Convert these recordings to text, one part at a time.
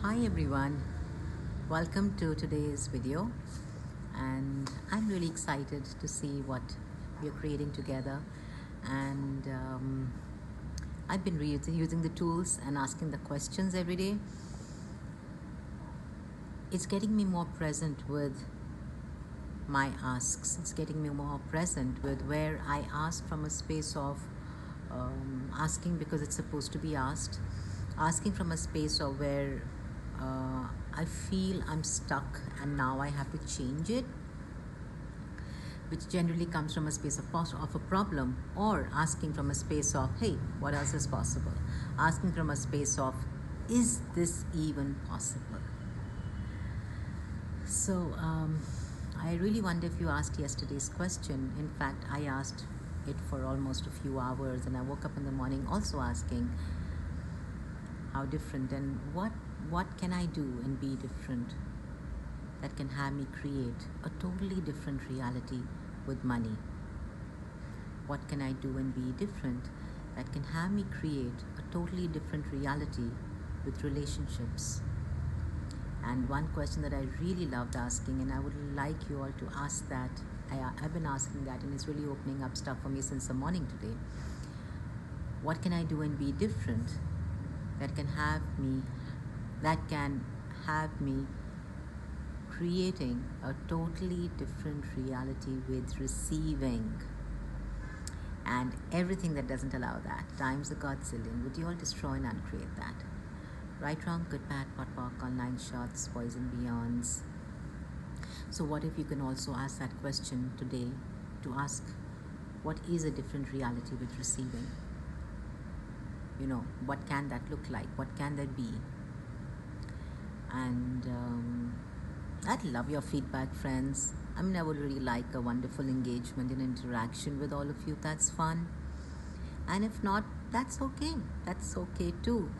Hi everyone, welcome to today's video, and I'm really excited to see what we're creating together. And I've been using the tools and asking the questions every day. It's getting me more present with my asks. It's getting me more present with where I ask from a space of asking because it's supposed to be asked, asking from a space of where I feel I'm stuck and now I have to change it, which generally comes from a space of a problem, or asking from a space of, hey, what else is possible? Asking from a space of, is this even possible? So I really wonder if you asked yesterday's question. In fact, I asked it for almost a few hours, and I woke up in the morning also asking how different and what can I do and be different that can have me create a totally different reality with money. What can I do and be different that can have me create a totally different reality with relationships? And one question that I really loved asking, and I would like you all to ask that, I've been asking that, and it's really opening up stuff for me since the morning today. What can I do and be different that can have me creating a totally different reality with receiving? And everything that doesn't allow that, times a godzillion, would you all destroy and uncreate that? Right, wrong, good, bad, pot, pock, online shots, poison, beyonds. So what if you can also ask that question today, to ask, what is a different reality with receiving? What can that look like? What can that be? And I'd love your feedback, friends. I would really like a wonderful engagement and interaction with all of you. That's fun. And if not, that's okay. That's okay too.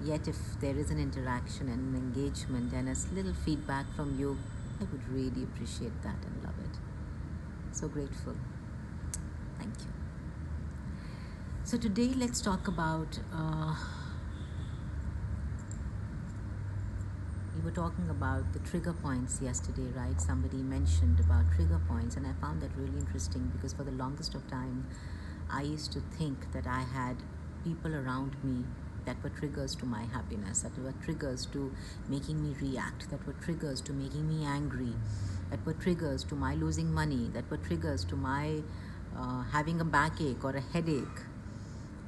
Yet if there is an interaction and an engagement and a little feedback from you, I would really appreciate that and love it. So grateful. Thank you. So today let's talk about we were talking about the trigger points yesterday, right? Somebody mentioned about trigger points, and I found that really interesting because for the longest of time I used to think that I had people around me that were triggers to my happiness, that were triggers to making me react, that were triggers to making me angry, that were triggers to my losing money, that were triggers to my having a backache or a headache.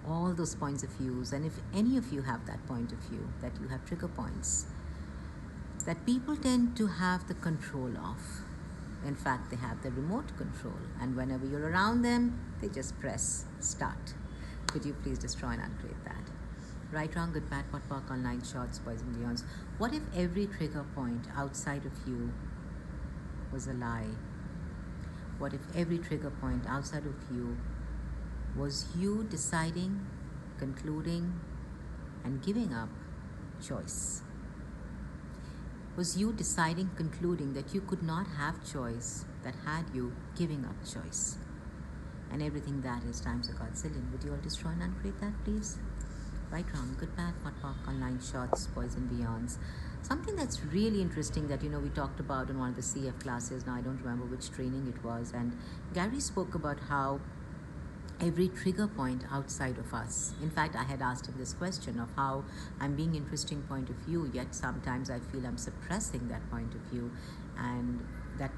All those points of views. And if any of you have that point of view, that you have trigger points that people tend to have the control of. In fact, they have the remote control, and whenever you're around them, they just press start. Could you please destroy and uncreate that? Right, wrong, good, bad, pot, pock, online shots, poison, beyonds. What if every trigger point outside of you was a lie? What if every trigger point outside of you was you deciding, concluding, and giving up choice? Was you deciding, concluding that you could not have choice that had you giving up choice? And everything that is times a godzillion. Would you all destroy and uncreate that, please? Right, wrong, good, bad, pot, pock, online shots, poison, beyonds. Something that's really interesting that we talked about in one of the CF classes. Now I don't remember which training it was, and Gary spoke about how every trigger point outside of us. In fact, I had asked him this question of how I'm being interesting point of view, yet sometimes I feel I'm suppressing that point of view, and that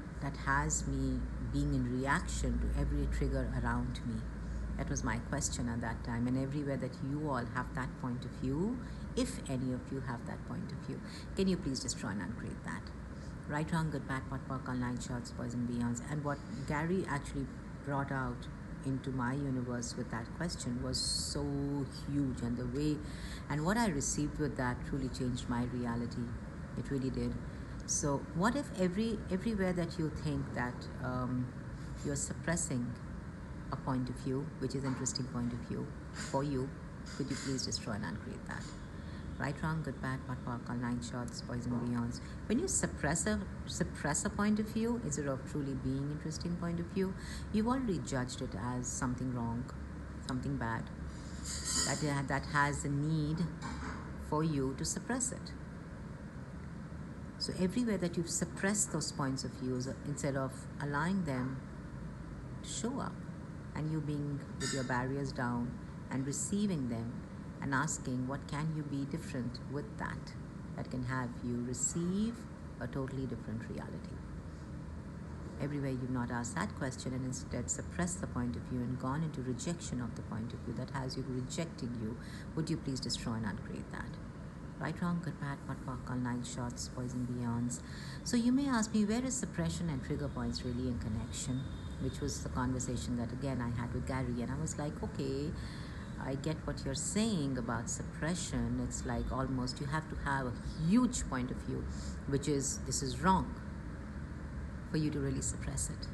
has me being in reaction to every trigger around me. That was my question at that time. And everywhere that you all have that point of view, if any of you have that point of view, can you please destroy and uncreate that? Right, wrong, good, bad, pot, pock, online shots, poison, beyonds. And what Gary actually brought out into my universe with that question was so huge, and the way and what I received with that truly changed my reality. It really did. So what if everywhere that you think that you're suppressing a point of view, which is interesting point of view for you, could you please destroy and uncreate that? Right, wrong, good, bad, pot, pock, online shots, poison, beyonds. When you suppress a point of view instead of truly being interesting point of view, you've already judged it as something wrong, something bad, that has a need for you to suppress it. So everywhere that you've suppressed those points of views, instead of allowing them to show up, and you being with your barriers down and receiving them and asking what can you be different with that can have you receive a totally different reality. Everywhere you've not asked that question and instead suppressed the point of view and gone into rejection of the point of view that has you rejecting you, would you please destroy and uncreate that? Right, wrong, good, bad, pot, pock, all 9 shots, poison, beyonds. So you may ask me, where is suppression and trigger points really in connection? Which was the conversation that again I had with Gary, and I was like, okay, I get what you're saying about suppression. It's like almost you have to have a huge point of view, which is this is wrong, for you to really suppress it.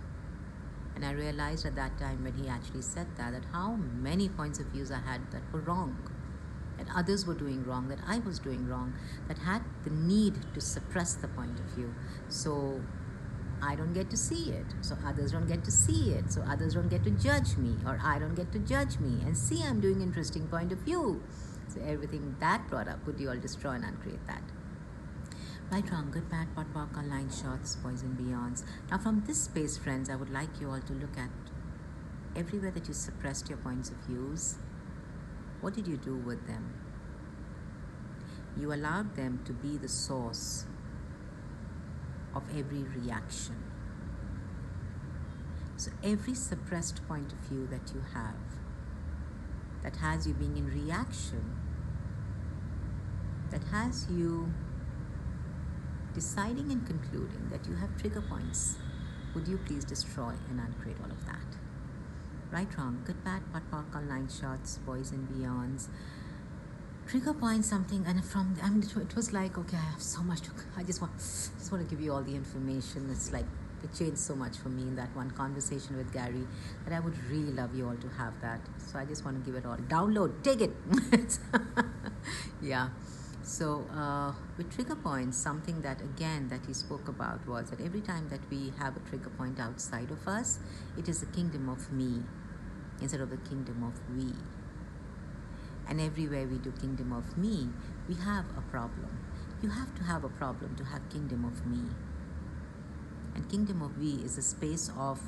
And I realized at that time when he actually said that how many points of views I had that were wrong, that others were doing wrong, that I was doing wrong, that had the need to suppress the point of view. So I don't get to see it, so others don't get to see it, so others don't get to judge me, or I don't get to judge me and see I'm doing interesting point of view. So everything that brought up, would you all destroy and uncreate that? Right, wrong, good, bad, pot, pock, online shots, poison, beyonds. Now from this space, friends, I would like you all to look at everywhere that you suppressed your points of views. What did you do with them? You allowed them to be the source of every reaction. So every suppressed point of view that you have that has you being in reaction, that has you deciding and concluding that you have trigger points, would you please destroy and uncreate all of that? Right, wrong, good, bad, pot, pock, online shots, boys and beyonds. Trigger point something, and it was like, okay, I have so much to, I just want to give you all the information. It's like it changed so much for me in that one conversation with Gary that I would really love you all to have that. So I just want to give it all. Download, take it. Yeah. So with trigger points, something that again that he spoke about was that every time that we have a trigger point outside of us, it is the kingdom of me instead of the kingdom of we. And everywhere we do kingdom of me, we have a problem. You have to have a problem to have kingdom of me. And kingdom of we is a space of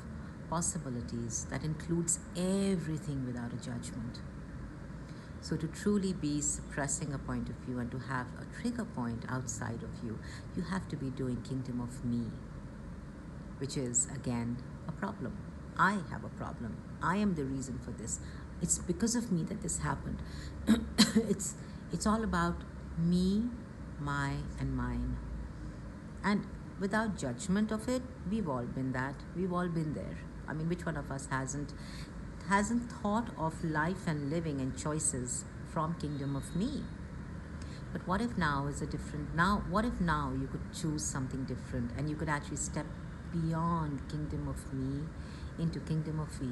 possibilities that includes everything without a judgment. So to truly be suppressing a point of view and to have a trigger point outside of you, you have to be doing kingdom of me, which is again a problem. I have a problem. I am the reason for this. It's because of me that this happened. It's all about me, my, and mine. And without judgment of it, we've all been that. We've all been there. I mean, which one of us hasn't thought of life and living and choices from kingdom of me? But what if now is a different, what if now you could choose something different and you could actually step beyond kingdom of me into kingdom of we?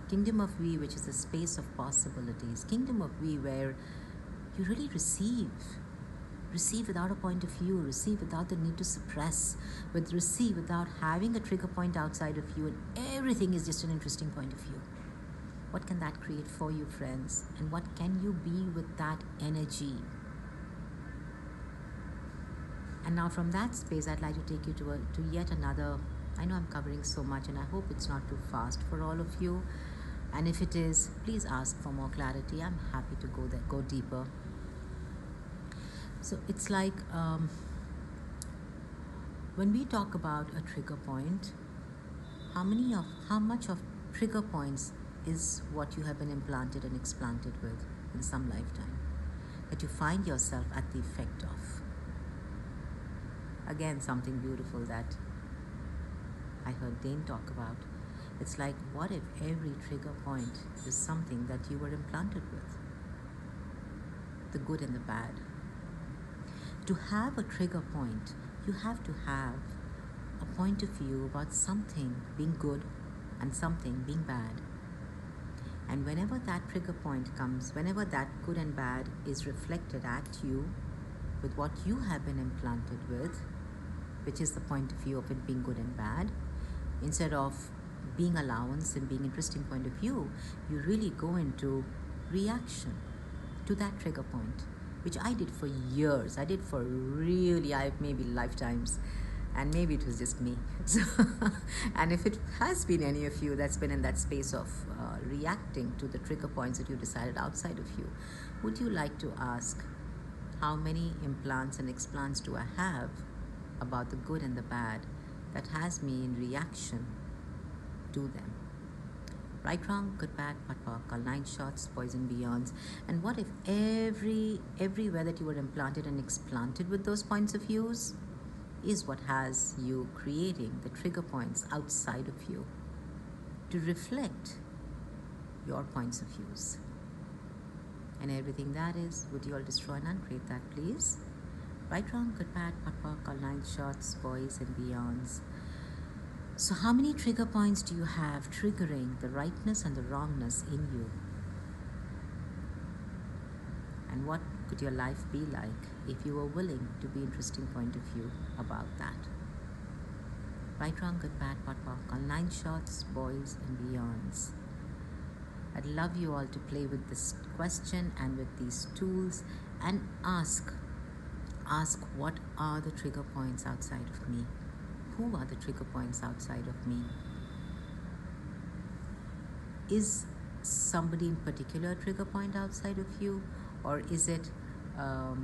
Kingdom of we, which is a space of possibilities. Kingdom of we, where you really receive without a point of view, receive without the need to suppress, receive without having a trigger point outside of you, and everything is just an interesting point of view. What can that create for you, friends? And what can you be with that energy? And now from that space, I'd like to take you to yet another. I know I'm covering so much, and I hope it's not too fast for all of you. And if it is, please ask for more clarity. I'm happy to go deeper. So it's like when we talk about a trigger point, how much of trigger points is what you have been implanted and explanted with in some lifetime that you find yourself at the effect of? Again, something beautiful that I heard Dane talk about. It's like, what if every trigger point is something that you were implanted with? The good and the bad. To have a trigger point, you have to have a point of view about something being good and something being bad. And whenever that trigger point comes, whenever that good and bad is reflected at you with what you have been implanted with, which is the point of view of it being good and bad, instead of being allowance and being interesting point of view, you really go into reaction to that trigger point, which I did for years. I did for really, maybe lifetimes. And maybe it was just me. So, and if it has been any of you that's been in that space of reacting to the trigger points that you decided outside of you, would you like to ask, how many implants and explants do I have about the good and the bad that has me in reaction to them? Right, wrong, good, bad, pot, pock, all 9 shots, poison, beyonds. And what if everywhere that you were implanted and explanted with those points of views is what has you creating the trigger points outside of you to reflect your points of views? And everything that is, would you all destroy and uncreate that, please? Right, wrong, good, bad, pot, pock, all 9 shots, boys and beyonds. So how many trigger points do you have triggering the rightness and the wrongness in you? And what could your life be like if you were willing to be interesting point of view about that? Right, wrong, good, bad, pot, pock, all 9 shots, boys and beyonds. I'd love you all to play with this question and with these tools and ask what are the trigger points outside of me? Who are the trigger points outside of me? Is somebody in particular a trigger point outside of you, or is it a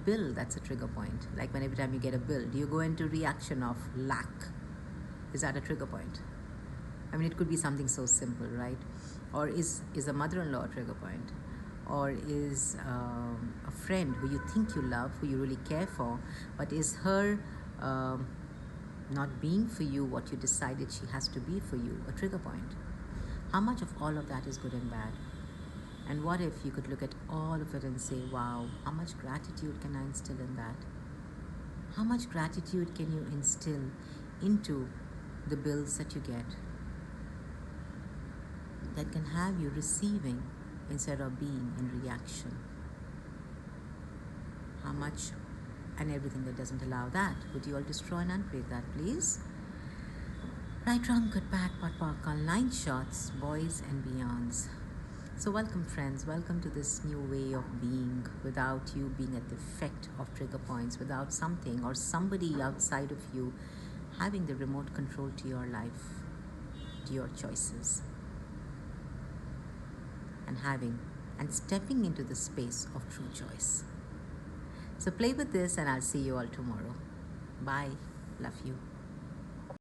bill that's a trigger point? Like when every time you get a bill, do you go into reaction of lack? Is that a trigger point? I mean, it could be something so simple, right? Or is a mother-in-law a trigger point? Or is a friend who you think you love, who you really care for, but is her not being for you what you decided she has to be for you a trigger point? How much of all of that is good and bad? And what if you could look at all of it and say, wow, how much gratitude can I instill in that? How much gratitude can you instill into the bills that you get that can have you receiving instead of being in reaction? How much, and everything that doesn't allow that, would you all destroy and uncreate that, please? Right, wrong, good, bad, pot, pock, all 9 shots, boys and beyonds. So welcome, friends, welcome to this new way of being, without you being at the effect of trigger points, without something or somebody outside of you having the remote control to your life, to your choices, and stepping into the space of true choice. So play with this, and I'll see you all tomorrow. Bye. Love you.